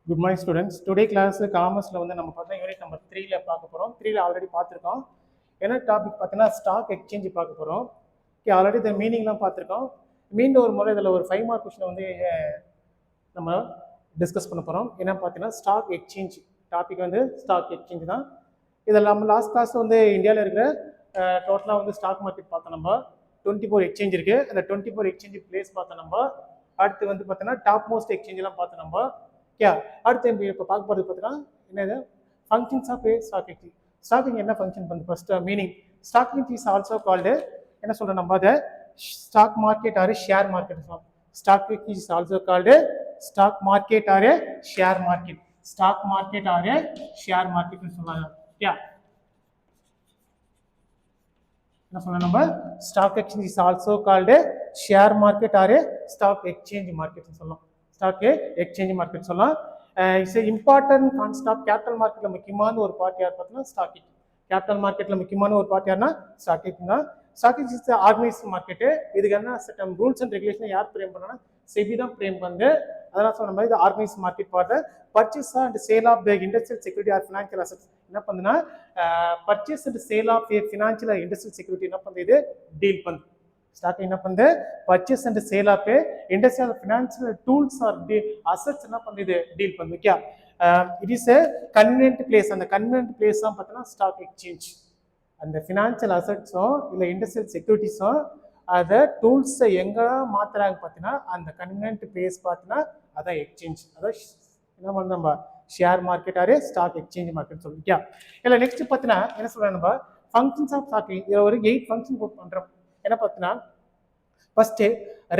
Good morning students. Today class காமர்ஸில் வந்து நம்ம பார்த்தா யூனிட் நம்பர் 3ல பார்க்க போகிறோம். 3ல ஆல்ரெடி பார்த்துருக்கோம். என்ன டாபிக் பார்த்தீங்கன்னா ஸ்டாக் எக்ஸ்சேஞ்ச் பார்க்க போகிறோம். ஓகே, ஆல்ரெடி இந்த மீனிங்லாம் பார்த்துருக்கோம். மீண்டும் ஒரு முறை இதில் ஒரு 5 மார்க் கொஸ்டின் வந்து நம்ம டிஸ்கஸ் பண்ண போகிறோம். என்ன பார்த்தீங்கன்னா ஸ்டாக் எக்ஸ்சேஞ்ச் டாபிக் வந்து ஸ்டாக் எக்ஸ்சேஞ்ச் தான். இதில் நம்ம லாஸ்ட் கிளாஸ் வந்து இந்தியாவில் இருக்கிற டோட்டலாக வந்து ஸ்டாக் மார்க்கெட் பார்த்தோம். நம்ம 24 எக்ஸ்சேஞ்ச் இருக்குது. அந்த 24 எக்ஸ்சேஞ்ச் பிளேஸ் பார்த்தோம். நம்ம அடுத்து வந்து பார்த்தீங்கன்னா டாப் மோஸ்ட் எக்ஸ்சேஞ்செலாம் பார்த்தோம். நம்ம அடுத்து இப்போ பார்க்க போகிறது பார்த்தீங்கன்னா என்னது functions of a stock exchange. Stocking என்ன ஃபங்க்ஷன் பண்ணுது first meaning. Stocking is also called என்ன சொல்கிறோம் நம்ம அதை stock market or share market. Stock is also called stock market or share market. Stock market or share மார்க்கெட்னு சொல்லுவாங்க. என்ன சொல்லணும் நம்ம stock exchange is also called share market or stock exchange மார்க்கெட்னு சொல்லலாம். ஸ்டாக் எக்ஸ்சேஞ்ச் மார்க்கெட் சொல்லலாம். It's important concept of capital மார்க்கெட்ல முக்கியமான ஒரு பார்ட் யார் பார்த்தீங்கன்னா ஸ்டாக் எக்ஸ்சேஞ்ச். கேபிட்டல் மார்க்கெட்ல முக்கியமான ஒரு பார்ட் யாருன்னா ஸ்டாக் எக்ஸ்சேஞ்ச் தான். Stock exchange is organised market. இதுக்கு என்ன சட்டம் ரூல்ஸ் அண்ட் ரெகுலேஷன் யார் பிரேம் பண்ணா செபி தான் பிரேம் பண்ணு. அதெல்லாம் சொன்ன மாதிரி ஆர்கனைஸ்ட் மார்க்கெட் பார்த்து purchase and sale of the industrial security or financial assets என்ன பண்ணுதுன்னா purchase and sale of financial industrial security என்ன பண்ணுது டீல் பண்ணுது. ஸ்டாக் என்ன பண்ணுது purchase and sale of industrial financial tools or assets என்ன பண்ணுது டீல் பண்ணுது. Okay, it is a convenient place. அந்த கன்வீனியன்ட் பிளேஸ் தான் பார்த்தீங்கன்னா ஸ்டாக் எக்ஸ்சேஞ்ச். அந்த ஃபினான்ஷியல் அசெட்ஸும் இல்லை இண்டஸ்ட்ரியல் செக்யூரிட்டிஸும் அதை டூல்ஸை எங்கே மாற்றுறாங்க பார்த்தீங்கன்னா அந்த கன்வீனியன்ட் பிளேஸ் பார்த்தீங்கன்னா அதான் எக்ஸ்சேஞ்ச். அதான் என்ன பண்ண நம்ம share market or stock exchange market சொல்லிக்கா. இல்லை நெக்ஸ்ட் பார்த்தீங்கன்னா என்ன சொல்கிறோம் நம்ம ஃபங்க்ஷன்ஸ் ஆஃப் ஸ்டாக். இதில் ஒரு 8 ஃபங்க்ஷன் கோட் பண்ணுறோம். என்ன பார்த்தீங்கன்னா ஃபர்ஸ்ட்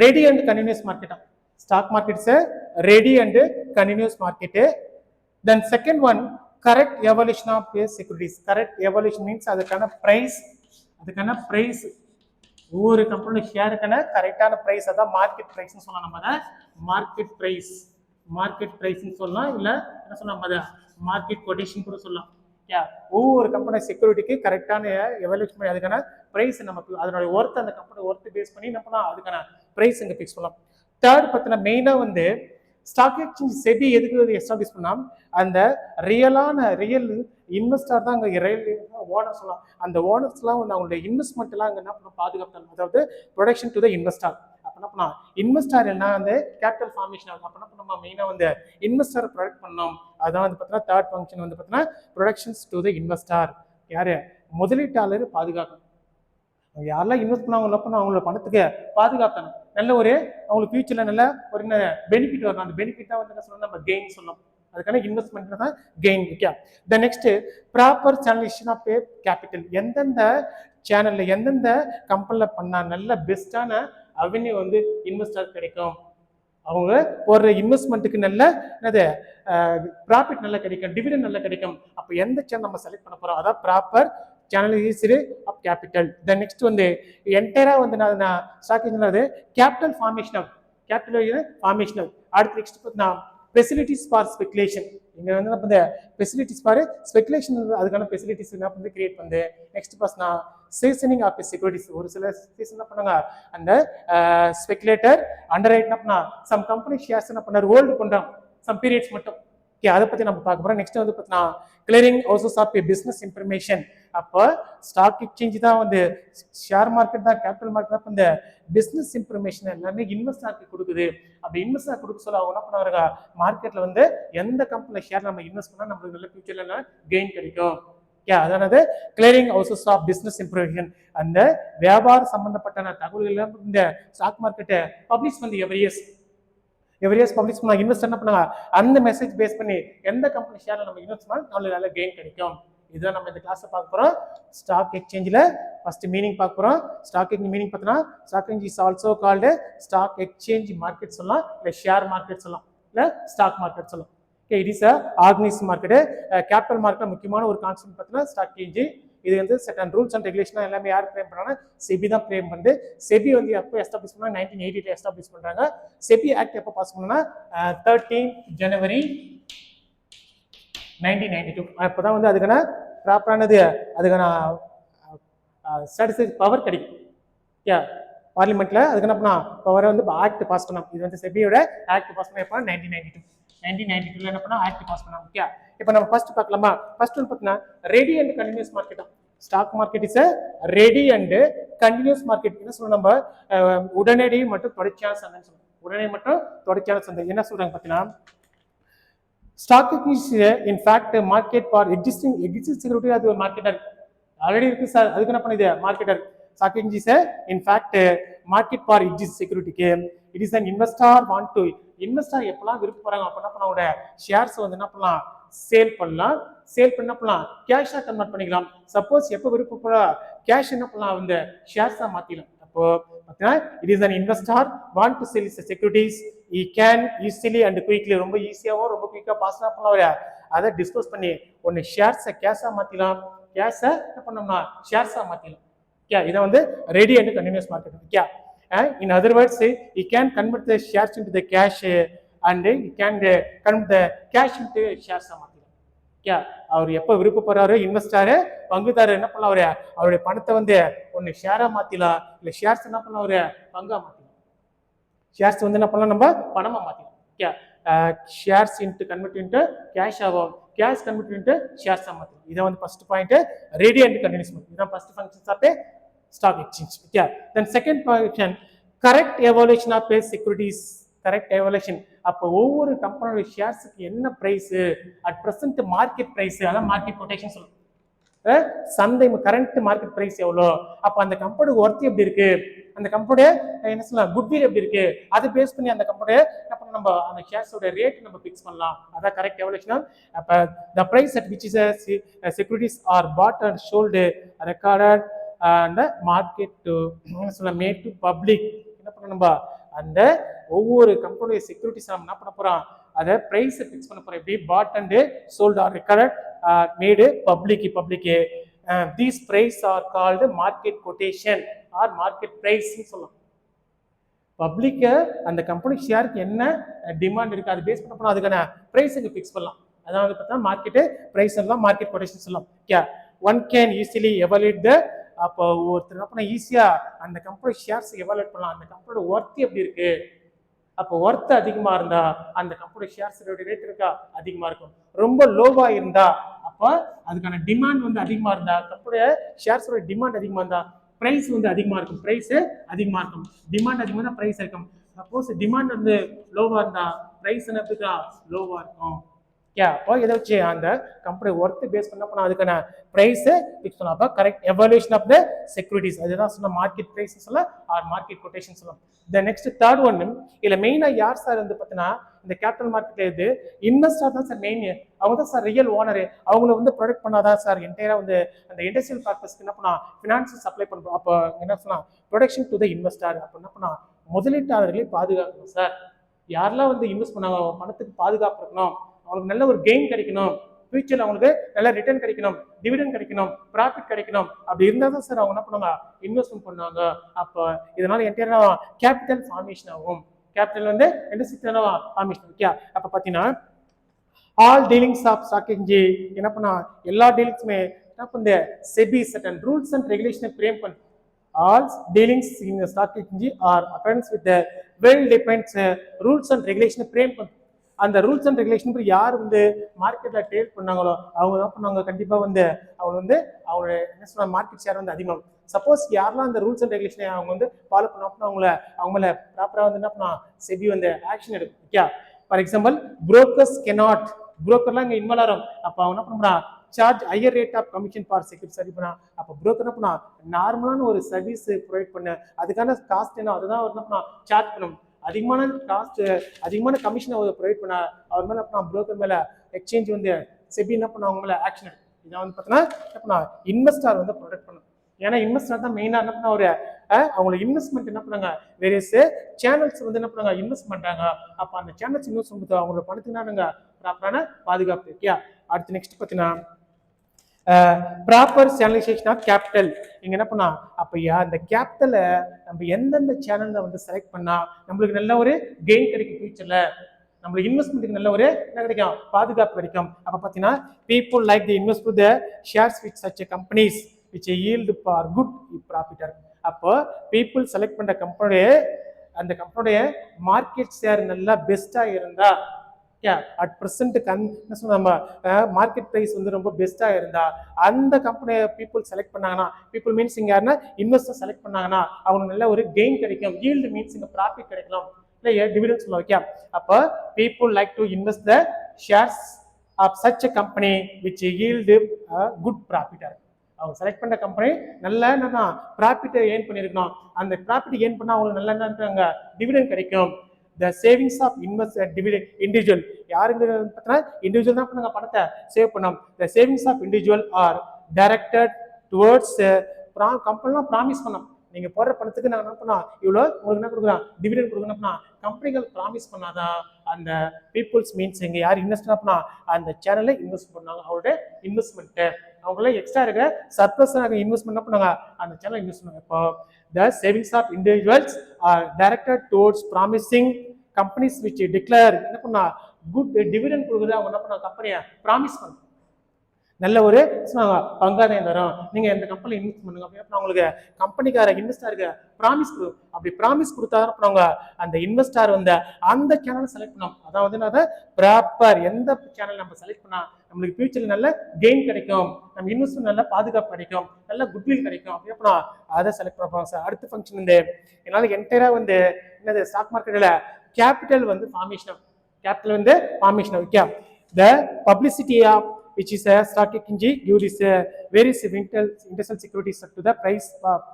ரெடி அண்ட் கண்டினியூஸ் மார்க்கெட்டா. Stock markets ready and continuous market. Then second one correct evaluation of securities. Correct evaluation means அதுக்கான பிரைஸ் ஒவ்வொரு கம்பெனி ஷேருக்கான கரெக்டான பிரைஸ் அதான் மார்க்கெட் பிரைஸ்னு சொல்லலாம். நம்ம அதை மார்க்கெட் பிரைஸ்ன்னு சொல்லலாம். இல்லை என்ன சொல்லலாம் நம்ம அதை மார்க்கெட் கொட்டேஷன் கூட சொல்லலாம். ஒவ்வொரு கம்பெனி செக்யூரிட்டிக்கு கரெக்டான எவல்யூஷன் பண்ணி அதுக்கான பிரைஸ் நமக்கு அதனுடைய ஒர்த் அந்த கம்பெனி ஒர்த் பேஸ் பண்ணி நம்ம அதுக்கான பிரைஸ் இங்கே ஃபிக்ஸ் பண்ணலாம். தேர்ட் பார்த்தீங்கன்னா மெயினாக வந்து ஸ்டாக் எக்ஸ்சேஞ்ச் செபி எதுக்கு எஸ்டாப்ளிஷ் பண்ணலாம் அந்த ரியல் இன்வெஸ்டர் தான் அங்கே ஓனர் சொல்லலாம். அந்த ஓனர்ஸ்லாம் வந்து அவங்களுடைய இன்வெஸ்ட்மெண்ட் எல்லாம் அங்கே என்ன பண்ண பாதுகாப்பு, அதாவது ப்ரொடக்ஷன் டு த இன்வெஸ்டர். அப்போ என்ன பண்ணலாம் இன்வெஸ்டர் என்ன வந்து கேபிட்டல் ஃபார்மேஷன் ஆகும். அப்போ என்ன பண்ணோம் மெயினாக வந்து இன்வெஸ்டர் ப்ரொடக்ட் பண்ணோம். அதான் வந்து பார்த்தீங்கன்னா தேர்ட் ஃபங்க்ஷன் வந்து பார்த்தீங்கன்னா ப்ரொடக்ஷன்ஸ் டு த இன்வெஸ்டர். யாரு முதலீட்டாளர் பாதுகாக்கணும். யாரெல்லாம் இன்வெஸ்ட் பண்ணாங்களோ அவங்களோட பணத்துக்கு பாதுகாக்கணும். நல்ல ஒரு அவங்களுக்கு ஃபியூச்சர்ல நல்ல ஒரு பெனிஃபிட் வரணும். அந்த பெனிஃபிட் தான் வந்து என்ன சொல்லணும் நம்ம கெயின் சொல்லணும். அதுக்கான இன்வெஸ்ட்மெண்ட் தான் gain. Okay, the next proper channelisation of capital. எந்தெந்த சேனல்ல எந்தெந்த கம்பெனில பண்ணா நல்ல பெஸ்டான அவென்யூ வந்து இன்வெஸ்டர் கிடைக்கும், அவங்க ஒரு இன்வெஸ்ட்மெண்ட்டுக்கு நல்ல என்னது ப்ராஃபிட் நல்லா கிடைக்கும், டிவிடெண்ட் நல்லா கிடைக்கும். அப்போ எந்த சேனல் நம்ம செலக்ட் பண்ண போறோம் அதான் proper channel of capital. Then next வந்து என்டையரா வந்து நான் ஸ்டாக் எக்ஸ்சேஞ்ச் கேபிட்டல் ஃபார்மேஷன் அடுத்து நெக்ஸ்ட் பார்த்தீங்கன்னா ஃபெசிலிட்டிஸ் ஃபார் ஸ்பெகுலேஷன். இங்க வந்து நம்ம ஃபெசிலிட்டிஸ் ஃபார் ஸ்பெகுலேஷன் அதுக்கான ஃபெசிலிட்டிஸ் என்ன பண்ணி கிரியேட் பண்ணுது. நெக்ஸ்ட் பார்த்தீங்கன்னா சீசனிங் ஆஃப் செக்யூரிட்டிஸ். ஒரு சில சீசன் என்ன பண்ணாங்க அந்த ஸ்பெகுலேட்டர் அண்டர் ரைட் என்ன பண்ணா சம் கம்பெனி ஷேர்ஸ் என்ன பண்ணாரு ஹோல்டு பண்றாங்க சம் பீரியட்ஸ் மட்டும். ஓகே, அதை பத்தி நம்ம பார்க்க போறோம். நெக்ஸ்ட் வந்து பார்த்தீங்கன்னா clearing houses of business information. அப்போ ஸ்டாக் எக்ஸ்சேஞ்ச் தான் வந்து ஷேர் மார்க்கெட் தான் கேபிட்டல் மார்க்கெட் தான் இந்த பிசினஸ் இன்ஃபர்மேஷன் எல்லாமே இன்வெஸ்டருக்கு கொடுக்குது. அப்படி இன்வெஸ்டர் கொடுக்க சொல்ல அவங்க என்ன பண்ணுவாங்க மார்க்கெட்ல வந்து எந்த கம்பெனில ஷேர் நம்ம இன்வெஸ்ட் பண்ணா நம்மளுக்கு நல்ல ஃபியூச்சர்ல கெயின் கிடைக்கும். அதானது clearing houses of business information. அந்த வியாபார சம்பந்தப்பட்ட தகவல்கள் இந்த ஸ்டாக் மார்க்கெட்டை பப்ளிஷ் பண்ணி எவ்ரி இயர்ஸ் பப்ளிஷ் பண்ணா இன்வெஸ்டர் என்ன பண்ணாங்க அந்த மெசேஜ் பேஸ் பண்ணி எந்த கம்பெனி ஷேர்ல நம்ம இன்வெஸ்ட் பண்ணா நம்மளுக்கு நல்ல கெயின் கிடைக்கும். இதுதான் நம்ம இந்த கிளாஸ்ல பார்க்க போறோம். ஸ்டாக் எக்ஸ்சேஞ்சில் ஃபர்ஸ்ட் மீனிங் பார்க்க போறோம். ஸ்டாக் எக்ஸ்சேஞ்ச் மீனிங் பார்த்தோன்னா stock exchange is also called stock exchange market சொல்லலாம், இல்லை ஷேர் மார்க்கெட் சொல்லலாம், இல்லை ஸ்டாக் மார்க்கெட் சொல்லலாம். Okay, it is organised market. Capital market முக்கியமான ஒரு கான்செப்ட் பார்த்தீங்கன்னா ஸ்டாக் எக்ஸ்சேஞ்ச். இது வந்து செட்டன் ரூல்ஸ் அண்ட் ரெகுலேஷன் எல்லாமே யார் பிரேம் பண்றாங்கன்னா செபி தான் பிரேம் பண்ணுது. செபி வந்து எப்போ எஸ்டாப்ளிஷ் பண்ணா 1980 எஸ்டாப்ளிஷ் பண்றாங்க. செபி ஆக்ட் எப்போ பாஸ் பண்ணா 13 ஜனவரி 1992. அப்போதான் வந்து அதுக்கான ப்ராப்பரானது அதுக்கான ஸ்டாட்டிஸ்டிக்ஸ் பவர் கிடைக்கும். பார்லிமெண்ட்ல அதுக்கு என்ன பண்ணா பவரை வந்து ஆக்ட் பாஸ் பண்ணோம். இது வந்து செபியோட ஆக்ட் பாஸ் பண்ண எப்போ 1992 என்ன பண்ணா ஆக்ட் பாஸ் பண்ணோம். ஓகே, இப்போ நம்ம ஃபர்ஸ்ட் பார்க்கலாமா? ஃபர்ஸ்ட் வந்து பார்த்தீங்கன்னா ready and continuous market. Stock market is ready and continuous market. என்ன சொல்றோம் நம்ம? உடனடி மற்றும் தொடர்ச்சியான சந்தைன்னு சொல்றோம். உடனடி மற்றும் தொடர்ச்சியான சந்தை என்ன சொல்றாங்க பார்த்தீங்கன்னா, stock exchange in fact market for existing security. அது ஒரு மார்க்கெட்டர் ஆல்ரெடி இருக்கு சார், அதுக்கு என்ன பண்ணுது marketer. Stock exchange is in fact market for existing செக்யூரிட்டிக்கு. It is an investor want to investor எப்பலாம் விருப்பப்படுறாங்க அப்ப என்ன பண்ண ஷேர்ஸ் வந்து என்ன பண்ணலாம் சேல் பண்ணலாம். சேல் பண்ண பண்ணலாம் கேஷா கன்வெர்ட் பண்ணிக்கலாம். சப்போஸ் எப்போ விருப்பப்படுற கேஷ் என்ன பண்ணலாம் இந்த ஷேர்ஸா மாத்திக்கலாம். அப்போ பார்த்தீங்கன்னா it is an investor want to sell his securities he can easily and quickly ரொம்ப ஈஸியாவோ ரொம்ப குயிக்கா பாஸ்டா பண்ணலாம். அதை டிஸ்கஸ் பண்ணி ஒன்னு ஷேர்ஸை கேஷா மாத்திக்கலாம், கேஷை என்ன பண்ணோம்னா ஷேர்ஸா மாத்திக்கலாம். இதை வந்து ready and continuous market. Okay, in other words he can convert the shares into the cash and he can convert the cash into shares மாத்திக்கலாம். ஓகே, அவர் எப்போ விருப்பப்படுறாரு இன்வெஸ்டர் பங்குதாரர் என்ன பண்ணலாம் அவருடைய பணத்தை வந்து ஒன்னு ஷேரா மாத்திலாம், இல்ல ஷேர்ஸ் என்ன பண்ணலாம் பங்கா மாத்திலாம். ஷேர்ஸ் வந்து என்ன பண்ணலாம் நம்ம பணமா மாத்திக்கலாம். Okay, shares into convert into cash ஆகும், கேஷ் கன்வெர்ட் இன்ட்டு ஷேர்ஸ் மாத்திக்கலாம். இதை வந்து first point ready and continuous market. இதான் first functions of stock exchange. Okay, then second function correct evaluation of securities. correct evaluation அப்போ ஒவ்வொரு கம்பெனியோட ஷேர்ஸ்க்கு என்ன price at present market price, அதான் மார்க்கெட் கொட்டேஷன் சொல்லுவோம். சந்தை கரண்ட் மார்க்கெட் பிரைஸ் எவ்வளோ, அப்போ அந்த கம்பெனி ஒர்த் எப்படி இருக்கு, அந்த கம்பெனியோட என்ன சொல்லலாம் குட்வில் எப்படி இருக்கு, அதை பேஸ் பண்ணி அந்த கம்பெனியோட என்ன பண்ண நம்ம அந்த ஷேர்ஸோட ரேட் நம்ம ஃபிக்ஸ் பண்ணலாம். அதான் கரெக்ட் எவல்யூஷன். அப்போ the price at which is securities are bought and sold recorded அந்த மார்க்கெட் மேட் டு பப்ளிக். என்ன பண்ண நம்ம அந்த ஒவ்வொரு கம்பெனியோட செக்யூரிட்டிஸ் நம்ம என்ன பண்ண போறோம், அதை பிரைஸ் ஃபிக்ஸ் பண்ண போறோம். எப்படி bought and sold are recorded made public. These price are called market quotation or market price சொல்லலாம். பப்ளிக் அந்த கம்பெனி ஷேருக்கு என்ன டிமாண்ட் இருக்கு அதை பேஸ் பண்ண போனா அதுக்கான பிரைஸ் ஃபிக்ஸ் பண்ணலாம். அதாவது பார்த்தா மார்க்கெட் பிரைஸ் எல்லாம் மார்க்கெட் கொட்டேஷன் சொல்லலாம். ஒன் கேன் ஈஸிலி எவல்யூட் த. அப்போ ஒருத்தர் என்ன பண்ண ஈஸியா அந்த கம்பெனி ஷேர்ஸ் எவாலுவேட் பண்ணலாம். அந்த கம்பெனியோட ஒர்த் எப்படி இருக்கு, அப்போ ஒர்த் அதிகமா இருந்தா அந்த கம்பெனி ஷேர்ஸ் ரேட் இருக்கா அதிகமா இருக்கும். ரொம்ப லோவா இருந்தா அப்போ அதுக்கான டிமாண்ட் வந்து அதிகமா இருந்தா கம்பெனியோட ஷேர்ஸோட டிமாண்ட் அதிகமா இருந்தா பிரைஸ் வந்து அதிகமா இருக்கும். பிரைஸ் அதிகமா இருக்கும், டிமாண்ட் அதிகமா இருந்தா பிரைஸ் இருக்கும். சப்போஸ் டிமாண்ட் வந்து லோவா இருந்தா பிரைஸ் என்னத்துக்கா லோவா இருக்கும். அப்போ இதை வச்சு அந்த கம்பெனி ஒர்த் பேஸ் பண்ண போனா அதுக்கான பிரைஸ் ஃபிக்ஸ் பண்ணலாம். அப்போ correct evaluation of the securities அதுதான் சொன்ன மார்க்கெட் பிரைஸ் சொல்லலாம் ஆர் மார்க்கெட் கொட்டேஷன் சொல்லலாம். த நெக்ஸ்ட் தேர்ட் ஒன் இல்ல மெயினா யார் சார் வந்து பார்த்தீங்கன்னா இந்த கேபிட்டல் மார்க்கெட்ல இது இன்வெஸ்டர் தான் சார் மெயின். அவங்க தான் சார் ரியல் ஓனர். அவங்கள வந்து ப்ரொடக்ட் பண்ணாதான் சார் என்டையரா வந்து அந்த இண்டஸ்ட்ரியல் பர்பஸ்க்கு என்ன பண்ணா ஃபினான்ஸ் சப்ளை பண்ணுறோம். அப்போ என்ன சொல்லலாம் ப்ரொடக்ஷன் டு த இன்வெஸ்டர். அப்போ என்ன பண்ணா முதலீட்டாளர்களை பாதுகாக்கணும் சார். யாரெல்லாம் வந்து இன்வெஸ்ட் பண்ணாங்க பணத்துக்கு பாதுகாப்பு இருக்கணும், அவங்களுக்கு நல்ல ஒரு கெயின் கிடைக்கணும், ஃபியூச்சர்ல அவங்களுக்கு நல்ல ரிட்டர்ன் கிடைக்கணும், டிவிடெண்ட் கிடைக்கணும், ப்ராஃபிட் கிடைக்கணும். அப்படி இருந்தால் தான் சார் அவங்க என்ன பண்ணுவாங்க இன்வெஸ்ட்மெண்ட் பண்ணுவாங்க. அப்போ இதனால என்டையரா கேபிட்டல் ஃபார்மேஷன் ஆகும். கேபிட்டல் வந்து இண்டஸ்ட்ரியல் ஃபார்மேஷன். ஓகே, அப்போ பார்த்தீங்கன்னா all dealings of stock exchange என்ன பண்ணா எல்லா டீலிங்ஸுமே என்ன பண்ண செபி சர்டன் ரூல்ஸ் அண்ட் ரெகுலேஷனை ஃப்ரேம் பண்ணு. All dealings in the stock exchange are accordance with the well-defined rules and regulation frame. அந்த ரூல்ஸ் அண்ட் ரெகுலேஷன் யார் வந்து மார்க்கெட்ல ட்ரேட் பண்ணாங்களோ அவங்க தான் பண்ணுவாங்க. கண்டிப்பா வந்து அவங்க வந்து அவங்க என்ன சொல்ற மார்க்கெட் ஷேர் வந்து அதிகமாகும். சப்போஸ் யாரெல்லாம் அந்த ரூல்ஸ் அண்ட் ரெகுலேஷனை அவங்க வந்து ஃபாலோ பண்ணா அவங்க மேல ப்ராப்பரா வந்து என்ன பண்ணா செபி வந்து ஆக்ஷன் எடுக்கும். Okay, for example brokers cannot, புரோக்கர்லாம் இங்க இன்வால்வ் ஆகும். அப்போ அவங்க என்ன பண்ணுறா charge higher rate of commission for security service பண்ணா. அப்போ புரோக்கர் என்ன பண்ணா நார்மலான ஒரு சர்வீஸ் ப்ரொவைட் பண்ண அதுக்கான காஸ்ட் என்ன அதுதான் என்ன பண்ணா சார்ஜ் பண்ணணும். அதிகமான காஸ்ட் அதிகமான கமிஷனை ப்ரொவைட் பண்ண அவர் மேலே புரோக்கர் மேலே எக்ஸ்சேஞ்ச் வந்து செபி என்ன பண்ண அவங்க மேலே ஆக்ஷன் எடுக்கும். இதை வந்து பார்த்தீங்கன்னா என்ன பண்ணா இன்வெஸ்டர் வந்து ப்ரொடெக்ட் பண்ணணும். ஏன்னா இன்வெஸ்டர் தான் மெயினாக என்ன பண்ண ஒரு அவங்களோட இன்வெஸ்ட்மெண்ட் என்ன பண்ணாங்க வேரியஸ் சேனல்ஸ் வந்து என்ன பண்ணாங்க இன்வெஸ்ட் பண்ணுறாங்க. அப்போ அந்த சேனல்ஸ் இன்வெஸ்ட் பண்ணுறது அவங்களோட பணத்துக்கு ப்ராப்பரான பாதுகாப்பு. ஓகே, அடுத்து நெக்ஸ்ட் பார்த்தீங்கன்னா ப்ராப்பர் சேனலைசேஷன் ஆஃப் கேபிட்டல். இங்க என்ன பண்ணா அப்ப அந்த கேபிட்டலை நம்ம எந்தெந்த சேனல்ல வந்து செலக்ட் பண்ணா நம்மளுக்கு நல்ல ஒரு கெயின் கிடைக்கும், ஃபியூச்சர்ல நம்மளுக்கு இன்வெஸ்ட்மெண்ட்டுக்கு நல்ல ஒரு என்ன கிடைக்கும் பாதுகாப்பு கிடைக்கும். அப்ப பாத்தீங்கன்னா people like the invest to the shares with such companies which yield for good profit. அப்போ பீப்புள் செலக்ட் பண்ற கம்பெனியோட அந்த கம்பெனியோட மார்க்கெட் ஷேர் நல்லா பெஸ்டா இருந்தா அட் பிரசன்ட் நம்ம மார்க்கெட் பிரைஸ் வந்து ரொம்ப பெஸ்டா இருந்தா அந்த கம்பெனியை பீப்புள் செலக்ட் பண்ணாங்கன்னா பீப்புள் மீன்ஸ் இங்க யாருன்னா இன்வெஸ்டர் செலக்ட் பண்ணாங்கன்னா அவங்க நல்ல ஒரு கெயின் கிடைக்கும் yield மீன்ஸ் இங்க ப்ராஃபிட் கிடைக்கலாம் இல்ல டிவிடெண்ட் சொல்ல ஓகே அப்போ people like to invest the shares of such a company which yield a good profit அவங்க செலக்ட் பண்ண கம்பெனி நல்ல என்னன்னா ப்ராஃபிட்டை ஏர்ன் பண்ணியிருக்கணும் அந்த ப்ராஃபிட் ஏர்ன் பண்ணா அவங்களுக்கு நல்ல என்ன டிவிடெண்ட் கிடைக்கும் the savings of investor dividend individual யாருங்க பார்த்தா இண்டிவிஜுவல் தான் நாங்க பணத்தை சேவ் பண்ணோம் the savings of individual are directed towards கம்பெனிலாம் ப்ராமிஸ் பண்ணோம் நீங்க போடுற பணத்துக்கு நாங்க என்ன பண்ணோம் இவ்வளோ உங்களுக்கு என்ன கொடுக்குறோம் டிவிடெண்ட் கொடுக்கணும்னா கம்பெனிகள் ப்ராமிஸ் பண்ணாதான் அந்த பீப்புள்ஸ் மீன்ஸ் இங்க யார் இன்வெஸ்ட் பண்ணா அந்த சேனல்ல இன்வெஸ்ட் பண்ணாங்க அவருடைய இன்வெஸ்ட்மெண்ட் அவங்கள எக்ஸ்ட்ரா இருக்க சர்ப்ளஸ் இன்வெஸ்ட் பண்ண பண்ணாங்க அந்த சேனல் இன்வெஸ்ட் பண்ணாங்க இப்போ the savings of individuals are directed towards promising companies which declare என்ன பண்ணா good dividend கொடுக்குது அவங்க என்ன பண்ண கம்பெனியை ப்ராமிஸ் பண்ண நல்ல ஒரு பங்காதாயம் தரும் நீங்க இந்த கம்பெனி இன்வெஸ்ட் பண்ணுங்க அப்படின்னு உங்களுக்கு கம்பெனிக்கார இன்வெஸ்டருக்கு ப்ராமிஸ் கொடு அப்படி ப்ராமிஸ் கொடுத்தாங்க அந்த இன்வெஸ்டர் வந்து அந்த சேனலை செலக்ட் பண்ணோம் அதாவது என்ன ப்ராப்பர் எந்த சேனல் நம்ம செலக்ட் பண்ணா நம்மளுக்கு ஃபியூச்சர்ல நல்ல கெயின் கிடைக்கும் நம்ம இன்வெஸ்ட்மெண்ட் நல்ல பாதுகாப்பு கிடைக்கும் நல்ல குட்வில் கிடைக்கும் அப்படின்னா அதை செலக்ட் பண்ணுவாங்க சார் அடுத்த ஃபங்க்ஷன் வந்து என்னால என்டையரா வந்து என்னது ஸ்டாக் மார்க்கெட்ல கேபிட்டல் வந்து formation okay the publicity of which is a stock exchange give this various industrial securities to the price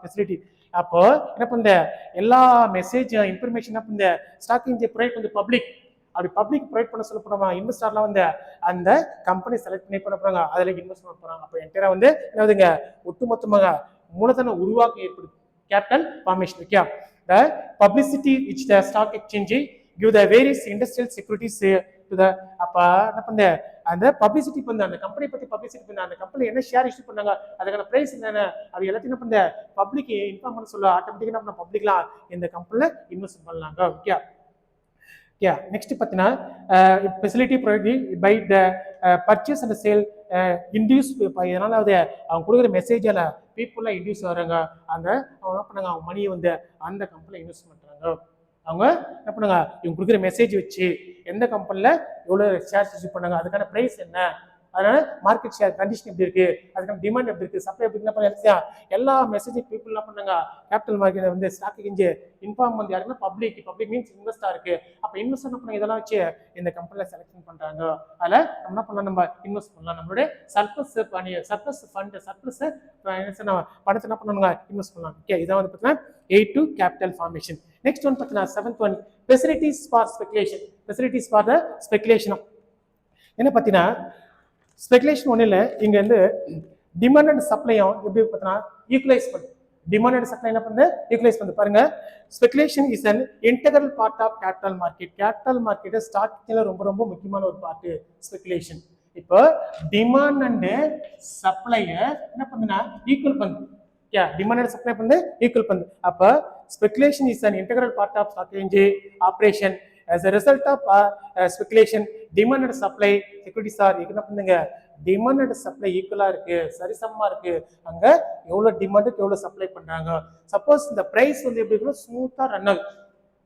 facility அப்போ என்ன பண்ண எல்லா மெசேஜ் இன்ஃபர்மேஷன் என்ன பண்ண ஸ்டாக் எக்ஸ்சேஞ்ச் ப்ரொவைட் பண்ணி பப்ளிக் அப்படி பப்ளிக் ப்ரொவைட் பண்ண சொல்ல போறாங்க இன்வெஸ்டர்லாம் வந்து அந்த கம்பெனி செலக்ட் பண்ணி பண்ண போறாங்க அதுல இன்வெஸ்ட் பண்ண போறாங்க அப்போ என்டையரா வந்து என்னதுங்க ஒட்டுமொத்தமாக மூலதன உருவாக்கம் ஏற்படுது capital formation okay the publicity which the stock exchange give the various industrial securities to the அப்ப என்ன பண்ண அந்த பப்ளிசிட்டி பண்ண அந்த கம்பெனி பத்தி பப்ளிசிட்டி பண்ண அந்த கம்பெனி என்ன ஷேர் இஷ்யூ பண்ணாங்க அதுக்கான பிரைஸ் என்னென்ன அது எல்லாத்தையும் என்ன பண்ண பப்ளிக் இன்ஃபார்ம் பண்ண சொல்ல ஆட்டோமேட்டிக்கா என்ன பண்ண பப்ளிக்லாம் இந்த கம்பெனில இன்வெஸ்ட் பண்ணலாங்க ஓகே நெக்ஸ்ட் பார்த்தீங்கன்னா facility provide by the purchase and sale induce இதனால அவங்க கொடுக்குற மெசேஜால பீப்புளெலாம் இன்டியூஸ் ஆகிறாங்க அந்த அவங்க என்ன பண்ணாங்க அவங்க மணியை வந்து அந்த கம்பெனியில் இன்வெஸ்ட் பண்ணுறாங்க அவங்க என்ன பண்ணாங்க இவங்க கொடுக்குற மெசேஜ் வச்சு எந்த கம்பெனியில் எவ்வளோ ஷேர்ஸ் இஷ்யூ பண்ணாங்க அதுக்கான ப்ரைஸ் என்ன அதனால மார்க்கெட் ஷேர் கண்டிஷன் எப்படி இருக்கு அதுக்கான டிமாண்ட் எப்படி இருக்கு சப்ளை எப்படி என்ன எல்லா மெசேஜ் பீப்புள் என்ன பண்ணாங்க கேபிட்டல் மார்க்கெட் வந்து ஸ்டாக் எக்ஸ்சேஞ்ச் இன்ஃபார்ம் பண்ணி யாருன்னா பப்ளிக் மீன்ஸ் இன்வெஸ்டா இருக்கு அப்போ இன்வெஸ்ட் என்ன பண்ணாங்க இதெல்லாம் வச்சு இந்த கம்பெனில செலக்ஷன் பண்றாங்க அதில் நம்ம என்ன பண்ணலாம் நம்ம இன்வெஸ்ட் பண்ணலாம் நம்மளுடைய சர்ப்ளஸ் பணத்தை என்ன பண்ணணுங்க இன்வெஸ்ட் பண்ணலாம் ஓகே இதான் வந்து பார்த்தீங்கன்னா 8 கேபிட்டல் ஃபார்மேஷன் நெக்ஸ்ட் ஒன் பார்த்தீங்கன்னா 7th one facilities for the speculation என்ன பார்த்தீங்கன்னா ஸ்பெகுலேஷன் ஒன்றும் இல்லை இங்கே வந்து டிமாண்ட் அண்ட் சப்ளையும் எப்படி பார்த்தீங்கன்னா ஈக்குவலைஸ் பண்ணுது டிமாண்ட் அண்ட் சப்ளை என்ன பண்ணுது ஈக்குவலைஸ் பண்ணுது பாருங்க speculation is an integral part of capital market ஸ்டார்டிங்ல ரொம்ப முக்கியமான ஒரு பார்ட் ஸ்பெகுலேஷன் இப்போ டிமாண்ட் அண்ட் சப்ளையை என்ன பண்ணுதுன்னா ஈக்குவல் பண்ணுது டிமாண்ட் அண்ட் சப்ளை பண்ணுது ஈக்குவல் பண்ணுது அப்போ speculation is an integral part of stock exchange operation as a result of speculation demand and supply securities are என்ன பண்ணுங்க டிமாண்ட் அண்ட் சப்ளை ஈக்குவலா இருக்கு சரிசமமா இருக்கு அங்க எவ்வளவு டிமாண்டுக்கு எவ்வளவு சப்ளை பண்றாங்க சப்போஸ் இந்த பிரைஸ் வந்து எப்படி இருக்கணும் ஸ்மூத்தா ரன் ஆகும்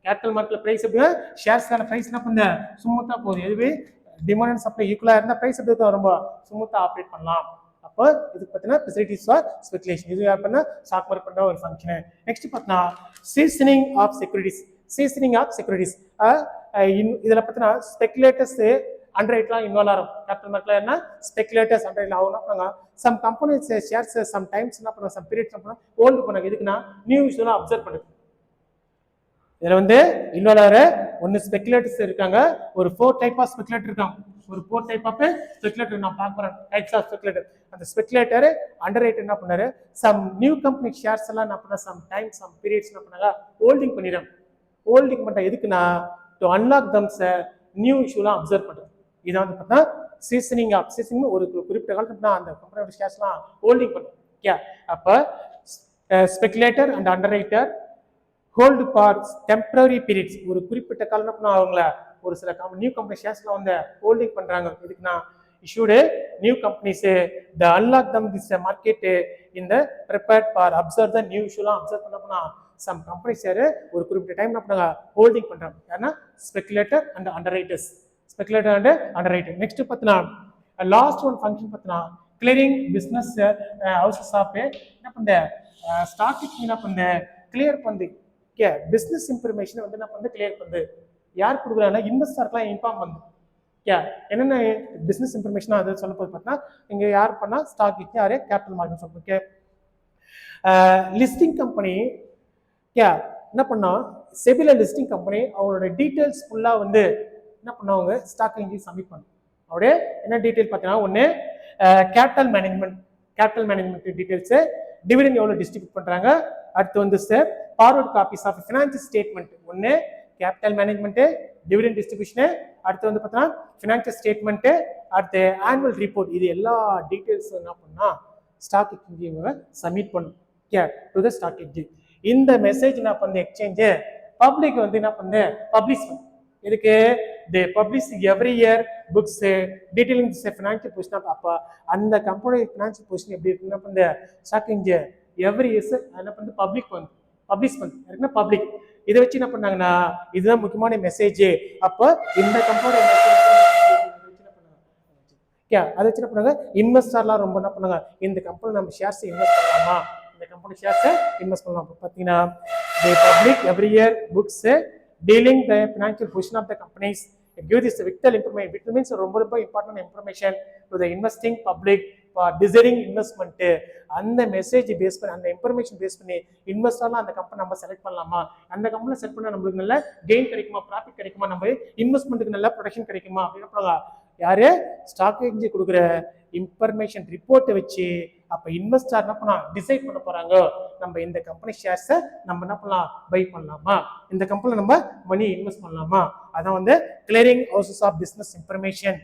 கேபிட்டல் மார்க்கெட்ல பிரைஸ் எப்படி ஷேர்ஸ்க்கான பிரைஸ் என்ன பண்ணுங்க ஸ்மூத்தா போகுது எதுவே டிமாண்ட் அண்ட் சப்ளை ஈக்குவலா இருந்தா பிரைஸ் எப்படி இருக்கும் ரொம்ப ஸ்மூத்தா ஆப்ரேட் பண்ணலாம் அப்போ இதுக்கு பார்த்தீங்கன்னா ஃபெசிலிட்டிஸ் ஃபார் ஸ்பெகுலேஷன் இது யார் பண்ணா ஸ்டாக் மார்க்கெட் பண்ற ஒரு ஃபங்க்ஷன் நெக்ஸ்ட் பார்த்தீங்கன்னா சீசனிங் ஆஃப் செக்யூரிட்டிஸ் இதுல பார்த்தீங்கன்னா ஸ்பெகுலேட்டர்ஸ் அண்டர்ரைட்லாம் இன்வால்வ் ஆகும் கேபிட்டல் மார்க்கெட்ல என்ன ஸ்பெகுலேட்டர்ஸ் அண்டர்ரைட்ல ஆகும்னா some companies shares sometimes என்ன பண்ணுவாங்க சம் பீரியட்ஸ் என்ன பண்ணுவாங்க ஹோல்ட் பண்ணாங்க எதுக்குன்னா நியூ இஷ்யூலாம் அப்சர்வ் பண்ணுது இதுல வந்து இன்வால்வ் ஆகிற ஒன்று ஸ்பெகுலேட்டர்ஸ் இருக்காங்க ஒரு 4 டைப் ஆஃப் ஸ்பெகுலேட்டர் இருக்காங்க ஒரு 4 டைப் ஆஃப் ஸ்பெகுலேட்டர் நான் பார்க்குறேன் டைப்ஸ் ஆஃப் ஸ்பெகுலேட்டர் அந்த ஸ்பெகுலேட்டர் அண்டர்ரைட் என்ன பண்ணாரு சம் நியூ கம்பெனி ஷேர்ஸ் எல்லாம் என்ன பண்ண சம் டைம் சம் பீரியட்ஸ் என்ன பண்ணாங்க ஹோல்டிங் பண்ணிடுறாங்க ஹோல்டிங் பண்ண எதுக்குன்னா டு அன்லாக் தம்ஸ் நியூ இஷ்யூலாம் அப்சர்வ் பண்ணுறது இதான் வந்து பார்த்தா சீசனிங் ஒரு குறிப்பிட்ட காலத்துல அந்த கம்பெனியோட ஷேர்ஸ்லாம் ஹோல்டிங் பண்ணும் ஓகே அப்போ speculator and underwriter hold for temporary periods ஒரு குறிப்பிட்ட காலம் அவங்கள ஒரு சில நியூ கம்பெனி ஷேர்ஸ்லாம் வந்து ஹோல்டிங் பண்றாங்க எதுக்குன்னா issued new companies the unlock them this market in the prepared for observe the new issue observe பண்ணா some companies ஒரு குறிப்பிட்ட டைம் என்ன பண்ணாங்க ஹோல்டிங் பண்றாங்க ஏன்னா ஸ்பெகுலேட்டர் அண்ட் அண்டர்ரைட்டர்ஸ் ஸ்பெகுலேட்டர் அண்ட் அண்டர்ரைட்டர் நெக்ஸ்ட் பார்த்தனா லாஸ்ட் ஒன் ஃபங்க்ஷன் பார்த்தனா கிளியரிங் பிசினஸ் ஹவுசஸ் ஆஃப் என்ன பண்ண ஸ்டாக் என்ன பண்ண கிளியர் பண்ணு ஓகே பிசினஸ் இன்ஃபர்மேஷன் வந்து என்ன பண்ணு கிளியர் பண்ணு யார் கொடுக்குறாங்கன்னா இன்வெஸ்டர்லாம் இன்ஃபார்ம் பண்ணு என்னென்ன பிசினஸ் இன்ஃபர்மேஷன் அதை சொல்ல போது பார்த்தா இங்க யார் பண்ணா ஸ்டாக் யாரு கேபிட்டல் மார்க்கெட் சொல்லுங்க ஓகே லிஸ்டிங் கம்பெனி என்ன பண்ணா செபில லிஸ்டிங் கம்பெனி அவங்களோட டீடைல்ஸ் ஃபுல்லா வந்து என்ன பண்ணுவாங்க ஸ்டாக் எக்ஸ்சேஞ்ச் சப்மிட் பண்ணும் அப்படியே என்ன டீடைல் பார்த்தீங்கன்னா ஒன்று கேபிட்டல் மேனேஜ்மெண்ட் டீடைல்ஸ் டிவிடெண்ட் எவ்வளோ டிஸ்ட்ரிபியூட் பண்றாங்க அடுத்து வந்து forward copies of financial statement ஒன்று கேபிட்டல் மேனேஜ்மெண்ட் டிவிடெண்ட் டிஸ்ட்ரிபியூஷன் அடுத்து வந்து பார்த்தீங்கன்னா ஃபினான்ஷியல் ஸ்டேட்மெண்ட் அடுத்து ஆனுவல் ரிப்போர்ட் இது எல்லா டீடைல்ஸ் என்ன பண்ணா ஸ்டாக் எக்ஸ்சேஞ்ச் சப்மிட் பண்ணும் டு த ஸ்டாக் எக்ஸ்சேஞ்ச் இந்த மெசேஜ் என்ன பண்ணு எக்ஸ்சேஞ்ச் பப்ளிக் வந்து என்ன பண்ணு பப்ளிஷ் பண்ணும் இதுக்கு they publish every year books detailing the financial position of அப்ப அந்த கம்பெனி financial position எப்படி இருக்குன்னா பண்ண ஸ்டாக் எக்ஸ்சேஞ்ச் every year என்ன பண்ணு பப்ளிஷ் பண்ணு பப்ளிக் இதை வச்சு என்ன பண்ணாங்கன்னா இதுதான் முக்கியமான மெசேஜ் அப்ப இந்த கம்பெனி அதை வச்சு என்ன பண்ணாங்க இன்வெஸ்டர்லாம் ரொம்ப என்ன பண்ணாங்க இந்த கம்பெனி நம்ம ஷேர்ஸ் இன்வெஸ்ட் பண்ணலாமா இந்த கம்பெனி ஷேர்ஸ் இன்வெஸ்ட் பண்ணலாம் பார்த்தீங்கன்னா they publish every year books dealing the financial position of the companies it gives this vital information which means ரொம்ப important information to the investing public for deciding investment அந்த message base பண்ணி அந்த information base பண்ணி இன்வெஸ்டர்லாம் அந்த company நம்ம select பண்ணலாமா அந்த company select பண்ணா நம்மளுக்கு நல்ல கெயின் கிடைக்குமா ப்ராஃபிட் கிடைக்குமா நம்ம இன்வெஸ்ட்மெண்ட்டுக்கு நல்ல ப்ரொடக்ஷன் கிடைக்குமா அப்படின்னு யாரு ஸ்டாக் எக்ஸ்சேஞ்ச் கொடுக்குற இன்ஃபர்மேஷன் ரிப்போர்ட்டை வச்சு அப்ப இன்வெஸ்டர் என்ன பண்ணா டிசைட் பண்ண போறாங்க நம்ம இந்த கம்பெனி ஷேர்ஸை நம்ம என்ன பண்ணலாம் பை பண்ணலாமா இந்த கம்பெனில நம்ம மணி இன்வெஸ்ட் பண்ணலாமா அதான் வந்து clearing houses of business information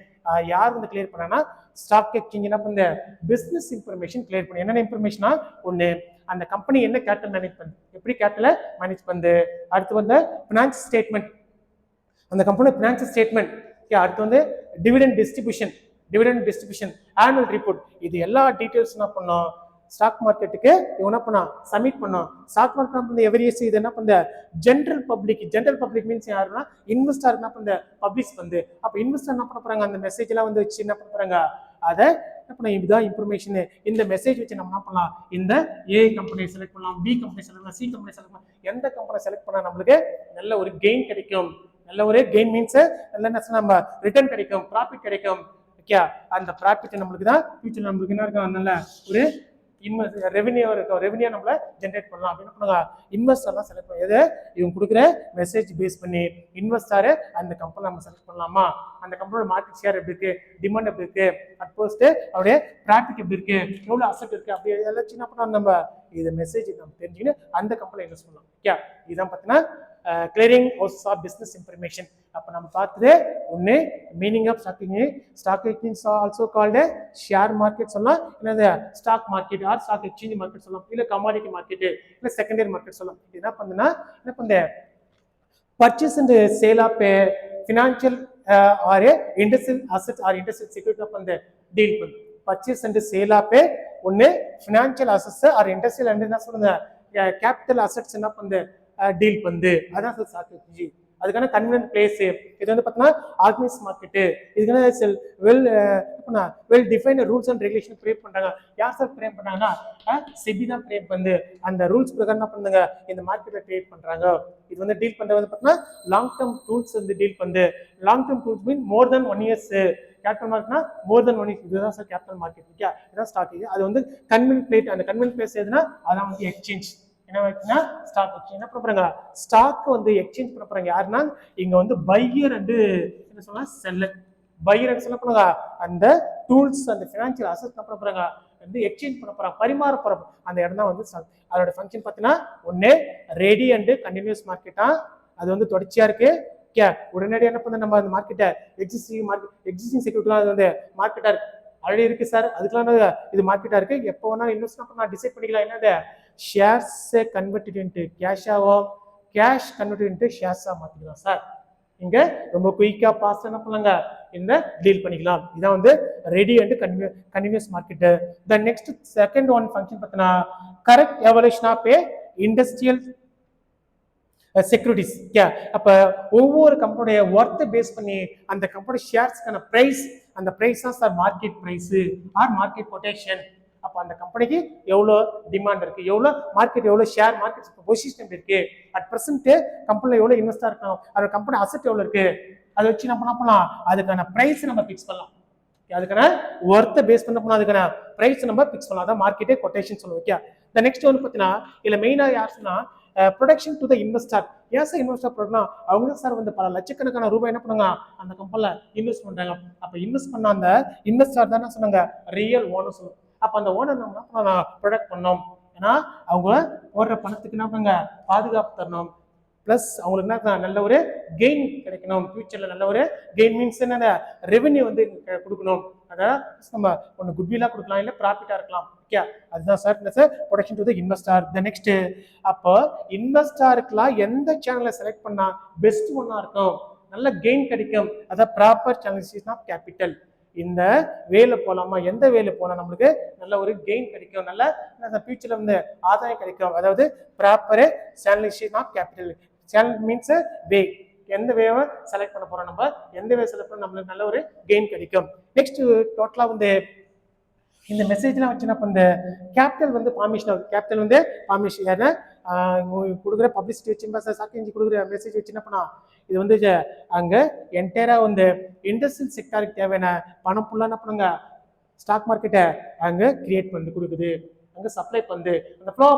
யார் வந்து கிளியர் பண்ணா ஸ்டாக் எக்ஸ்சேஞ்ச் என்ன பண்ணுது பிசினஸ் இன்ஃபர்மேஷன் கிளியர் பண்ணு என்னென்ன இன்ஃபர்மேஷனா ஒன்று அந்த கம்பெனி என்ன கேபிட்டல் மேனேஜ் பண்ணுது எப்படி கேபிட்டலை மேனேஜ் பண்ணுது அடுத்து வந்து ஃபினான்ஷியல் ஸ்டேட்மெண்ட் அந்த கம்பெனி ஃபினான்ஷியல் ஸ்டேட்மெண்ட் அடுத்து வந்து டிவிடெண்ட் டிஸ்ட்ரிபியூஷன் ஆனுவல் ரிப்போர்ட் இது எல்லா டீடைல்ஸ் என்ன பண்ணோம் ஸ்டாக் மார்க்கெட்டுக்கு என்ன பண்ணா சப்மிட் பண்ணோம் ஸ்டாக் மார்க்கெட் வந்து எவரி இயர்ஸ் இது என்ன பண்ணுது ஜென்ரல் பப்ளிக் மீன்ஸ் யாருன்னா இன்வெஸ்டர் என்ன பண்ணுது பப்ளிஷ் பண்ணுது அப்ப இன்வெஸ்டர் என்ன பண்ண போறாங்க அந்த மெசேஜ் எல்லாம் வந்து வச்சு என்ன பண்ண போறாங்க அதை என்ன பண்ண இதுதான் இன்ஃபர்மேஷன் இந்த மெசேஜ் வச்சு நம்ம என்ன பண்ணலாம் இந்த ஏ கம்பெனி செலக்ட் பண்ணலாம் பி கம்பெனி செலக்ட் பண்ணலாம் சி கம்பெனி செலக்ட் பண்ணலாம் எந்த கம்பெனி செலக்ட் பண்ணா நம்மளுக்கு நல்ல ஒரு கெயின் கிடைக்கும் நல்ல ஒரு கெயின் மீன்ஸ் நல்ல நம்ம ரிட்டர்ன் கிடைக்கும் ப்ராஃபிட் கிடைக்கும் ஓகே அந்த ப்ராஃபிட் நம்மளுக்கு தான் ஃபியூச்சர் நம்மளுக்கு என்ன இருக்கும் நல்ல ஒரு ரெவென்யூ இருக்கும் ரெவென்யூ நம்மள ஜென்ரேட் பண்ணலாம் அப்படின்னு பண்ணுங்க இன்வெஸ்டர்லாம் செலக்ட் பண்ணி எதை இவங்க கொடுக்குற மெசேஜ் பேஸ் பண்ணி இன்வெஸ்டர் அந்த கம்பெனி நம்ம செலக்ட் பண்ணலாமா அந்த கம்பெனியோட மார்க்கெட் ஷேர் எப்படி இருக்கு டிமாண்ட் எப்படி இருக்கு அட்போஸ்ட் அவருடைய ப்ராஃபிட் எப்படி இருக்கு எவ்வளவு அசெட் இருக்கு அப்படி எல்லாம் சின்ன பண்ணா நம்ம இது மெசேஜ் நம்ம தெரிஞ்சுக்கிட்டு அந்த கம்பெனி இன்வெஸ்ட் பண்ணலாம் ஓகே இதான் பார்த்தீங்கன்னா clearing house of business information அப்போ நம்ம பார்த்தது ஒன்று meaning of stock exchange also called share market சொல்லலாம் இல்லை stock market or stock exchange market சொல்லலாம் இல்லை கமாடிட்டி மார்க்கெட் இல்லை செகண்டரி மார்க்கெட் சொல்லலாம் என்ன பண்ணுன்னா என்ன பண்ண purchase and sale of financial or industrial assets or industrial security of அந்த டீல் பண்ணு பர்ச்சேஸ் அண்ட் சேல் ஆஃப் ஒன்று financial assets or industrial and என்ன சொல்லுங்க கேபிட்டல் அசெட்ஸ் என்ன பண்ணுது டீல் பண்ணுது அதான் ஸ்டாக் எக்ஸ்சேஞ்ச் அதுக்கான கன்வீனியன்ட் பிளேஸ் இது வந்து பார்த்தீங்கன்னா ஆர்கனைஸ் மார்க்கெட்டு இதுக்கான well define rules and regulation create பண்றாங்க யார் சார் கிரியேட் பண்றாங்கன்னா செபி தான் கிரியேட் பண்ணுது அந்த ரூல்ஸ் பிரகாரம் என்ன பண்ணுங்க இந்த மார்க்கெட்டை கிரியேட் பண்றாங்க இது வந்து டீல் பண்றது வந்து பார்த்தீங்கன்னா லாங் டேர்ம் டூல்ஸ் வந்து டீல் பண்ணுது லாங் டேர்ம் டூல்ஸ் மீன் மோர் தென் 1 years கேபிட்டல் மார்க்கெட்னா மோர் தென் 1 years இதுதான் சார் கேபிட்டல் மார்க்கெட் ஓகே இதான் ஸ்டாக் அது வந்து கன்வீனியன்ட் பிளேஸ் அந்த கன்வீனியன்ட் பிளேஸ் எதுனா அதான் வந்து எக்ஸ்சேஞ்ச் என்ன வச்சுன்னா ஸ்டாக் எக்ஸ்சேஞ்ச் என்ன பண்ண போறாங்க ஸ்டாக் வந்து எக்ஸ்சேஞ்ச் பண்ண போறாங்க யாருன்னா இங்க வந்து பையர் அண்ட் என்ன சொல்லலாம் செல்லர் பையர் அண்ட் செல்லர் பண்ணுங்க அந்த டூல்ஸ் அந்த ஃபினான்ஷியல் அசெட்ஸ் என்ன பண்ண போறாங்க வந்து எக்ஸ்சேஞ்ச் பண்ண போறாங்க பரிமாற போறோம் அந்த இடம் தான் வந்து அதோட ஃபங்க்ஷன் பார்த்தீங்கன்னா ஒன்று ரெடி அண்ட் கண்டினியூஸ் மார்க்கெட்டா அது வந்து தொடர்ச்சியா இருக்கு உடனடியாக என்ன பண்ண நம்ம அந்த மார்க்கெட்டை எக்ஸிஸ்டிங் செக்யூரிட்டி அது வந்து மார்க்கெட்டா இருக்கு ஆல்ரெடி இருக்கு சார் அதுக்கெல்லாம் இது மார்க்கெட்டா இருக்கு எப்போ வேணாலும் இன்வெஸ்ட் பண்ணா டிசைட் பண்ணிக்கலாம் என்னது ஷேர்ஸ் கன்வெர்டட் இன்டு கேஷாவோ கேஷ் கன்வெர்டட் இன்டு ஷேர்ஸா மாத்திக்கலாம் சார் இங்க ரொம்ப குயிக்கா பாஸ்ட் என்ன பண்ணுங்க இந்த டீல் பண்ணிக்கலாம். இதான் வந்து ready and convenience market. The next second one function பார்த்தீங்கன்னா correct evaluation of a industrial securities. அப்ப ஒவ்வொரு கம்பெனியோட ஒர்த்தை பேஸ் பண்ணி அந்த கம்பெனி ஷேர்ஸ்க்கான பிரைஸ், அந்த பிரைஸ் தான் sir market price or market quotation. அப்ப அந்த கம்பெனிக்கு எவ்வளோ டிமாண்ட் இருக்கு, எவ்வளோ மார்க்கெட், எவ்வளோ ஷேர் மார்க்கெட் பொசிஷன் இருக்கு, அட் பிரசன்ட் கம்பெனில எவ்வளோ இன்வெஸ்டா இருக்கணும், அதோட கம்பெனி அசெட் எவ்வளோ இருக்கு, அதை வச்சு நம்ம என்ன பண்ணலாம், அதுக்கான பிரைஸ் நம்ம பிக்ஸ் பண்ணலாம். அதுக்கான ஒர்த்தை பேஸ் பண்ண போனா அதுக்கான பிரைஸ் நம்ம பிக்ஸ் பண்ணலாம். அதான் மார்க்கெட்டே கொட்டேஷன் சொல்லுவோம். ஓகே, இந்த நெக்ஸ்ட் வந்து பார்த்தீங்கன்னா இதுல மெயினா யாருன்னா ப்ரொடக்ஷன் டு த இன்வெஸ்டர். ஏன் சார் இன்வெஸ்டர் ப்ரொடக்ட்னா அவங்க சார் வந்து பல லட்சக்கணக்கான ரூபாய் என்ன பண்ணுங்க அந்த கம்பெனில இன்வெஸ்ட் பண்றாங்க. அப்ப இன்வெஸ்ட் பண்ண அந்த இன்வெஸ்டர் தான் சொன்னாங்க ரியல் ஓனர் சொல்லுவோம். அப்ப அந்த ஓனர் நம்ம ப்ரொடக்ட் பண்ணோம். ஏன்னா அவங்க போடுற பணத்துக்கு என்ன பண்ணுங்க பாதுகாப்பு தரணும், பிளஸ் அவங்களுக்கு என்ன நல்ல ஒரு கெயின் கிடைக்கணும், ஃபியூச்சர்ல நல்ல ஒரு கெயின் மீன்ஸ் என்ன ரெவென்யூ வந்து கொடுக்கணும். அதான் நம்ம ஒன்று குட்வில்லா கொடுக்கலாம், இல்லை ப்ராஃபிட்டா இருக்கலாம். ஓகே, அதுதான் sir production to the investor. The next அப்போ இன்வெஸ்டருக்குலாம் எந்த சேனலை செலக்ட் பண்ணா பெஸ்ட் ஒன்னா இருக்கும், நல்ல கெயின் கிடைக்கும், அதான் ப்ராப்பர் சேனலைசேஷன் ஆஃப் கேபிட்டல். இந்த வேலை போலாமா, எந்த வேலை போனா நம்மளுக்கு நல்ல ஒரு கெயின் கிடைக்கும், நல்ல ஃபியூச்சர்ல வந்து ஆதாயம் கிடைக்கும், அதாவது proper channelisation of capital. Channel means way, எந்த வேவை செலக்ட் பண்ண போறோம், நம்ம எந்த வே செலக்ட் பண்ண நம்மளுக்கு நல்ல ஒரு கெயின் கிடைக்கும். நெக்ஸ்ட் டோட்டலா வந்து இந்த மெசேஜ்லாம் வச்சு என்ன பண்ணுது கேபிட்டல் வந்து ஃபார்மேஷன் ஆகுது. கேபிட்டல் வந்து ஃபார்மேஷன் யாருன்னா கொடுக்குற பப்ளிசிட்டி வச்சு சாக்கி கொடுக்குற மெசேஜ் வச்சு என்ன பண்ணா இது வந்து அங்க என்டையரா வந்து இண்டஸ்ட்ரியல் செக்டாருக்கு தேவையான பணம் ஃபுல்லா என்ன பண்ணுங்க ஸ்டாக் மார்க்கெட்டை அங்க கிரியேட் பண்ணி கொடுக்குது, அங்க சப்ளை பண்ணுது. அந்த ஃப்ளோ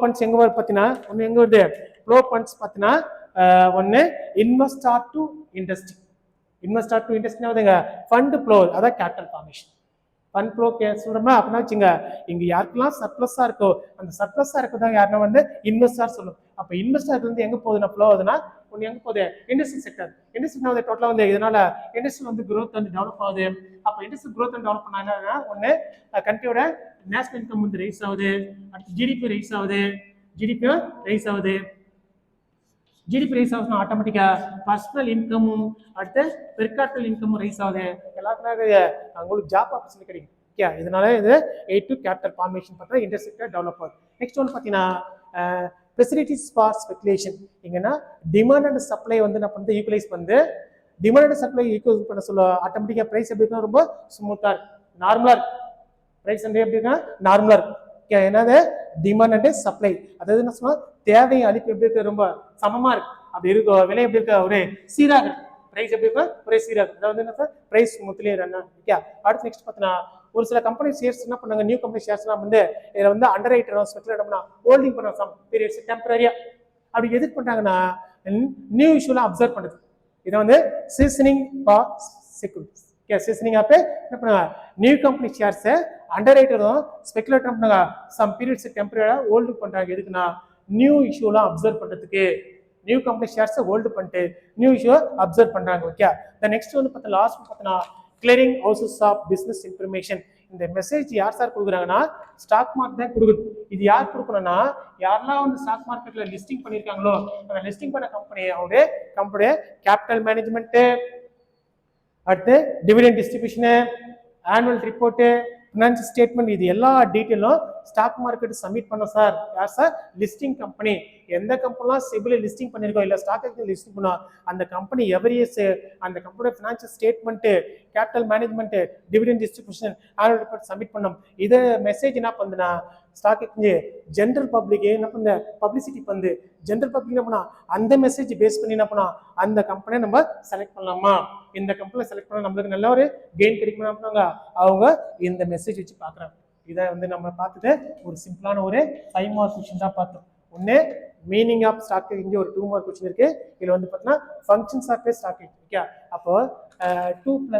ஃபண்ட்ஸ் எங்க வருது பார்த்தீங்கன்னா ஒன்று எங்க வருது ஃப்ளோ ஃபண்ட்ஸ் பார்த்தீங்கன்னா ஒன்று இன்வெஸ்டார் டு இண்டஸ்ட்ரி வருதுங்க. ஃபண்ட் ஃப்ளோ அதான் கேபிட்டல் ஃபார்மேஷன். ஃபண்ட் ஃப்ளோ சொல்றோமா அப்படின்னா வச்சுங்க இங்க யாருக்கெல்லாம் சர்ப்ளஸா இருக்கோ அந்த சர்ப்ளஸா இருக்கதான் யாருன்னா வந்து இன்வெஸ்டார் சொல்லும். அப்ப இன்வெஸ்டர் வந்து எங்க போகுதுன்னா ஃப்ளோ ஆகுதுன்னா ஒன்று எங்க போகுது இண்டஸ்ட்ரி செக்டர். இண்டஸ்ட்ரி வந்து டோட்டலா வந்து இதனால இண்டஸ்ட்ரி வந்து growth வந்து டெவலப் ஆகுது. அப்ப இண்டஸ்ட்ரி growth வந்து டெவலப் பண்ணா ஒன்று கண்ட்ரியோட நேஷனல் இன்கம் வந்து ரைஸ் ஆகுது, அடுத்து ஜிடிபி ரைஸ் ஆகுது, ஜிடிபி ரைஸ் ஆகுதுன்னா ஆட்டோமேட்டிக்கா பர்சனல் இன்கமும் அடுத்து பெர் கேபிட்டல் இன்கமும் ரைஸ் ஆகுது, எல்லாத்துக்கும் உங்களுக்கு ஜாப் ஆப்பர்ச்சுனிட்டி கிடைக்கும். ஓகே, இதனால இது 8 கேபிட்டல் ஃபார்மேஷன் பார்த்தா இண்டஸ்ட்ரி டெவலப் ஆகுது. நெக்ஸ்ட் ஒன்று பார்த்தீங்கன்னா ஃபெசிலிட்டிஸ் ஃபார் ஸ்பெகுலேஷன். எங்கன்னா டிமாண்ட் அண்ட் சப்ளை வந்து என்ன பண்ணுறது ஈக்குவலைஸ் வந்து டிமாண்ட் அண்ட் சப்ளை ஈக்குவல் பண்ண சொல்ல ஆட்டோமேட்டிக்கா பிரைஸ் எப்படி இருக்கும் ரொம்ப ஸ்மூத்தா நார்மலா இருக்கு. பிரைஸ் வந்து எப்படி இருக்கா நார்மலா இருக்கு. என்னது டிமாண்ட் அண்ட் சப்ளை, அதாவது என்ன சொன்னா தேவை அளிப்பு எப்படி இருக்கு ரொம்ப சமமா இருக்கு. அப்படி இருக்கும் விலை எப்படி இருக்க ஒரு சீராக இருக்கு, பிரைஸ் எப்படி இருக்கும் ஒரே சீராக இருக்கு. அதாவது என்ன பிரைஸ் ஸ்மூத்லயே ரன். ஓகே, அடுத்து நெக்ஸ்ட் பார்த்தீங்கன்னா ஒரு சில கம்பெனி ஷேர்ஸ் என்ன பண்ணாங்க நியூ கம்பெனி ஷேர்ஸ்லாம் வந்து இதில் வந்து அண்டர் ரைட்டர் ஸ்பெகுலேட் பண்ணா ஹோல்டிங் பண்ண சம் பீரியட்ஸ் டெம்பரரியா. அப்படி எதுக்கு பண்றாங்கன்னா நியூ இஷ்யூலாம் அப்சர்வ் பண்ணுது. இதை வந்து சீசனிங் ஃபார் செக்யூரிட்டிஸ். சீசனிங் அப்ப என்ன பண்ணுவாங்க நியூ கம்பெனி ஷேர்ஸை அண்டர் ரைட்டரும் ஸ்பெகுலேட் பண்ணுவாங்க சம் பீரியட்ஸ் டெம்பரரியா ஹோல்டு பண்றாங்க. எதுக்குன்னா நியூ இஷ்யூலாம் அப்சர்வ் பண்றதுக்கு. நியூ கம்பெனி ஷேர்ஸை ஹோல்டு பண்ணிட்டு நியூ இஷ்யூ அப்சர்வ் பண்றாங்க. ஓகே, நெக்ஸ்ட் வந்து பார்த்தா லாஸ்ட் பார்த்தீங்கன்னா clearing houses of business information. இந்த மெசேஜ் யார் சார் கொடுக்குறாங்கன்னா ஸ்டாக் மார்க்கெட் தான் கொடுக்குது. இது யார் கொடுக்கணும்னா யாரெல்லாம் வந்து ஸ்டாக் மார்க்கெட்ல லிஸ்டிங் பண்ணியிருக்காங்களோ அந்த லிஸ்டிங் பண்ண கம்பெனி அவங்களுடைய கம்பெனியோட கேபிட்டல் மேனேஜ்மெண்ட், அடுத்து dividend distribution, annual report, finance statement, இது எல்லா டீட்டெயிலும் ஸ்டாக் மார்க்கெட் சப்மிட் பண்ணோம் சார். யார் சார் லிஸ்டிங் கம்பெனி. எந்த கம்பெனிலாம் செபில லிஸ்டிங் பண்ணிருக்கோம் இல்ல ஸ்டாக் எக்ஸ்சேஞ்ச் லிஸ்டிங் பண்ணா அந்த கம்பெனி எவரி இயர்ஸ் அந்த கம்பெனியோட financial statement, capital management, dividend distribution, annual report submit பண்ணோம். இதை மெசேஜ் என்ன பண்ணுதுன்னா ஸ்டாக் எக்ஸ்சேஞ்ச் ஜென்ரல் பப்ளிக் என்ன பண்ண பப்ளிசிட்டி பண்ணு. ஜென்ரல் பப்ளிக் என்ன பண்ணா அந்த மெசேஜ் பேஸ் பண்ணி என்ன பண்ணா அந்த கம்பெனியை நம்ம செலக்ட் பண்ணலாமா, இந்த கம்பெனியை செலக்ட் பண்ணா நம்மளுக்கு நல்ல ஒரு கெயின் கிடைக்குமா பண்ணாங்க அவங்க இந்த மெசேஜ் வச்சு பார்க்குறாங்க. இதை வந்து நம்ம பார்த்துட்டு ஒரு சிம்பிளான ஒரு 5 மார்க் கொஸ்டின் தான் பார்த்தோம். ஒன்று மீனிங் ஆஃப் ஸ்டாக் எக்ஸ்சேஞ்ச், ஒரு 2 மார்க் கொஸ்டின் இருக்கு. இதுல வந்து பார்த்தீங்கன்னா functions of stock exchange. Okay, அப்போ 2 +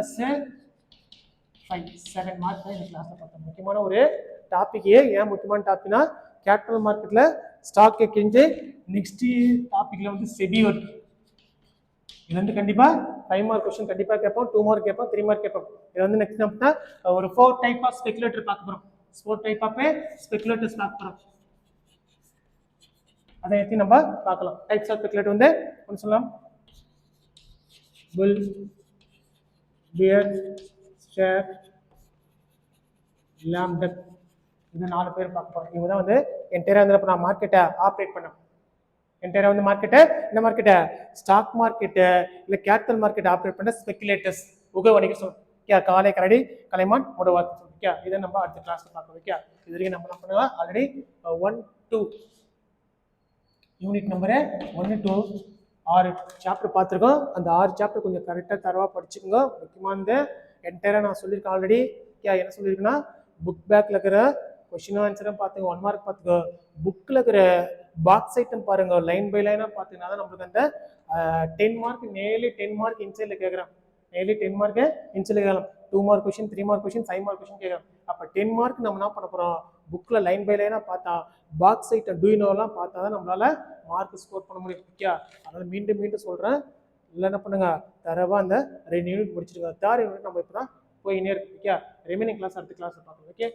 5 7 மார்க் தான் இந்த கிளாஸ்ல பார்த்தோம். முக்கியமான ஒரு டாபிக். ஏன் முக்கியமான டாபிக்னா கேபிட்டல் மார்க்கெட்ல ஸ்டாக் எக்ஸ்சேஞ்ச். நெக்ஸ்ட் டாபிக்ல வந்து செபி வருது. இது வந்து கண்டிப்பா 5 மார்க் கொஸ்டின் கண்டிப்பா கேட்போம், 2 மார்க் கேட்போம், 3 மார்க் கேட்போம். இது வந்து நெக்ஸ்ட் நம்ம ஒரு 4 டைப் ஆஃப் ஸ்பெகுலேட்டர் பார்க்க போறோம். 4 டைப் ஆஃப் ஸ்பெகுலேட்டர்ஸ் பார்க்க போறோம். அதை பத்தி நம்ம பார்க்கலாம். டைப்ஸ் ஆஃப் ஸ்பெகுலேட்டர் வந்து ஒன்னு சொல்லலாம் புல், பியர், ஷேர், லாம்டக். இந்த 4 பேர் பார்க்க போறோம். இவங்க தான் வந்து என்டையரா வந்து இப்போ நான் மார்க்கெட்டை ஆப்ரேட் பண்ணேன். என்டையரா வந்து மார்க்கெட்டை, இந்த மார்க்கெட்டை ஸ்டாக் மார்க்கெட்டு இல்லை கேபிட்டல் மார்க்கெட் ஆப்ரேட் பண்ண ஸ்பெகுலேட்டர்ஸ் உக வணிகர் சொல்லுவோம். ஓகே, காலை கரடி கலைமான் முடவாத்து சொல்லுவோம். ஓகே, இதை நம்ம அடுத்த கிளாஸ்ல பார்க்கணும். ஓகே, இது வரைக்கும் நம்ம என்ன பண்ணலாம் already 1 2 unit number 1 to 6 chapter பார்த்துருக்கோம். அந்த 6 சாப்டர் கொஞ்சம் கரெக்டாக தரவாக படிச்சுக்கோங்க. முக்கியமாக இந்த என்டையராக நான் சொல்லியிருக்கேன் ஆல்ரெடி. என்ன சொல்லியிருக்கேன்னா, புக் பேக்கில் இருக்கிற கொஸ்டின் ஆன்சரும் பார்த்துங்க, 1 மார்க் பார்த்துக்கோ. புக்கில் இருக்கிற பாக்ஸ் ஐட்டம் பாருங்க, லைன் பை லைனாக பார்த்தீங்கன்னா தான் நம்மளுக்கு அந்த 10 மார்க் நேர்லி 10 மார்க் இன்சைடில் கேட்குறேன். நேர்லி 10 மார்க்கு இன்சைடில் கேட்கலாம். 2 mark question, 3 mark question, 5 mark question கேட்குறேன். அப்போ 10 மார்க் நம்ம என்ன பண்ண போகிறோம், புக்கில் லைன் பை லைனாக பார்த்தா, பாக்ஸ் ஐட்டம் டூயினோலாம் பார்த்தா தான் நம்மளால மார்க் ஸ்கோர் பண்ண முடியும். ஓகே, அதனால் மீண்டும் மீண்டும் சொல்கிறேன், இல்லை என்ன பண்ணுங்க, தரவாக அந்த 2 யூனிட் முடிச்சிருங்க. 3rd யூனிட் நம்ம இப்போ தான் போயினே இருக்கு. ஓகே, ரிமைனிங் கிளாஸ் அடுத்த கிளாஸ் பார்க்கணும். ஓகே.